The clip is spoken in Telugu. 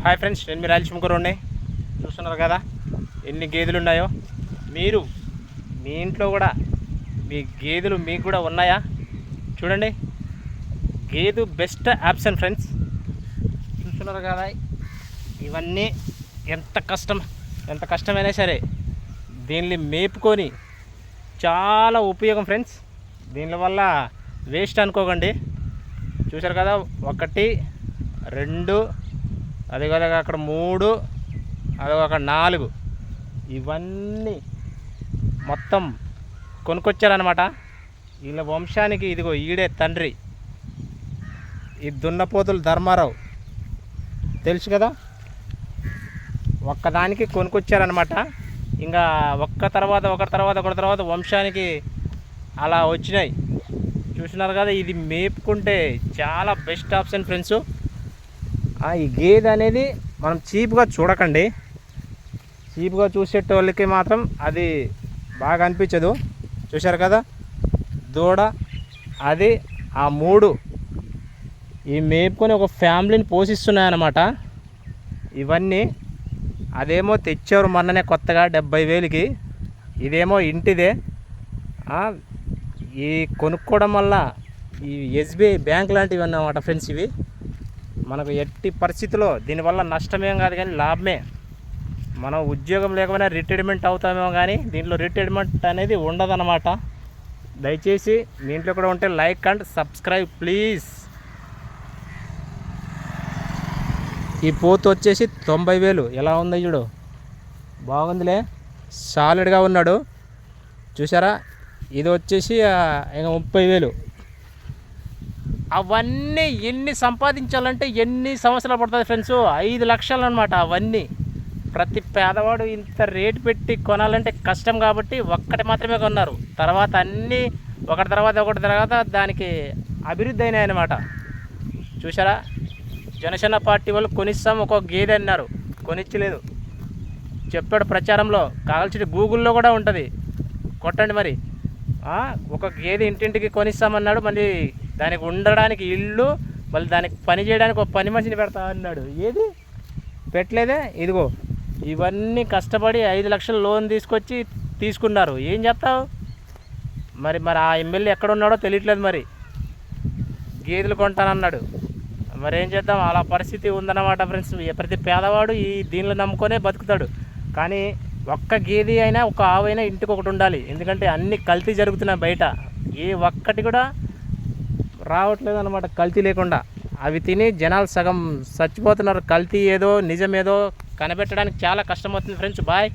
హాయ్ ఫ్రెండ్స్, నేను మీరు రాయలసీమకూరుని చూస్తున్నారు కదా ఎన్ని గేదెలు ఉన్నాయో. మీరు మీ ఇంట్లో కూడా మీ గేదెలు మీకు కూడా ఉన్నాయా? చూడండి, గేదె బెస్ట్ ఆప్షన్ ఫ్రెండ్స్. చూస్తున్నారు కదా, ఇవన్నీ ఎంత కష్టమైనా సరే దీన్ని మేపుకొని చాలా ఉపయోగం ఫ్రెండ్స్. దీనివల్ల వేస్ట్ అనుకోకండి. చూసారు కదా, 1 2 అది కదా అక్కడ 3 అది ఒక 4 ఇవన్నీ మొత్తం కొనుక్కొచ్చారనమాట. వీళ్ళ వంశానికి ఇదిగో ఈడే తండ్రి, ఈ దున్నపోతులు ధర్మారావు తెలుసు కదా. ఒక్కదానికి కొనుక్కొచ్చారనమాట. ఇంకా ఒకరి తర్వాత వంశానికి అలా వచ్చినాయి. చూస్తున్నారు కదా, ఇది మేపుకుంటే చాలా బెస్ట్ ఆప్షన్ ఫ్రెండ్స్. ఈ గేదె అనేది మనం చీప్గా చూడకండి. చీప్గా చూసేటోళ్ళకి మాత్రం అది బాగా అనిపించదు. చూశారు కదా, దూడ అది ఆ 3 ఈ మేపుకొని ఒక ఫ్యామిలీని పోషిస్తున్నాయన్నమాట. ఇవన్నీ అదేమో తెచ్చారు మొన్ననే కొత్తగా 70,000కి. ఇదేమో ఇంటిదే. ఈ కొనుక్కోవడం వల్ల ఈ SBI బ్యాంక్ లాంటివి అన్నమాట ఫ్రెండ్స్. ఇవి మనకు ఎట్టి పరిస్థితిలో దీనివల్ల నష్టమేం కాదు, కానీ లాభమే. మనం ఉద్యోగం లేకపోయినా రిటైర్మెంట్ అవుతామేమో, కానీ దీంట్లో రిటైర్మెంట్ అనేది ఉండదన్నమాట. దయచేసి మీ ఇంట్లో కూడా ఉంటే లైక్ అండ్ సబ్స్క్రైబ్ ప్లీజ్. ఈ పోతు వచ్చేసి 90,000. ఎలా ఉంది చూడు, బాగుందిలే, సాలిడ్గా ఉన్నాడు. చూసారా, ఇది వచ్చేసి ఇంకా 30,000. అవన్నీ ఎన్ని సంపాదించాలంటే ఎన్ని సంవత్సరాలు పడుతుంది ఫ్రెండ్స్? 5 లక్షలు అనమాట. అవన్నీ ప్రతి పేదవాడు ఇంత రేటు పెట్టి కొనాలంటే కష్టం, కాబట్టి ఒక్కటి మాత్రమే కొన్నారు. తర్వాత అన్నీ ఒకటి తర్వాత దానికి అభివృద్ధి అయినాయి అన్నమాట. చూసారా, జనసేన పార్టీ వాళ్ళు కొనిస్తాం ఒక గేదె అన్నారు, కొనిచ్చలేదు. చెప్పాడు ప్రచారంలో, కావాల్సిన గూగుల్లో కూడా ఉంటుంది, కొట్టండి మరి. ఒక గేదె ఇంటింటికి కొనిస్తామన్నాడు. మళ్ళీ దానికి ఉండడానికి ఇల్లు, మళ్ళీ దానికి పని చేయడానికి ఒక పని మనిషిని పెడతా అన్నాడు. ఏది పెట్టలేదే. ఇదిగో ఇవన్నీ కష్టపడి 5 లక్షలు లోన్ తీసుకున్నారు. ఏం చేస్తావు మరి? ఆ ఎమ్మెల్యే ఎక్కడ ఉన్నాడో తెలియట్లేదు. మరి గేదెలు కొంటానన్నాడు, మరి ఏం చేద్దాం, అలా పరిస్థితి ఉందన్నమాట ఫ్రెండ్స్. ప్రతి పేదవాడు ఈ దీనిలో నమ్ముకొనే బతుకుతాడు. కానీ ఒక్క గేదె అయినా ఒక ఆవు అయినా ఇంటికి ఒకటి ఉండాలి. ఎందుకంటే అన్ని కల్తీ జరుగుతున్నాయి బయట. ఏ ఒక్కటి కూడా రావట్లేదు అన్నమాట కల్తీ లేకుండా. అవి తిని జనాలు సగం చచ్చిపోతున్నారు. కల్తీ ఏదో నిజమేదో కనిపెట్టడానికి చాలా కష్టమవుతుంది ఫ్రెండ్స్. బాయ్.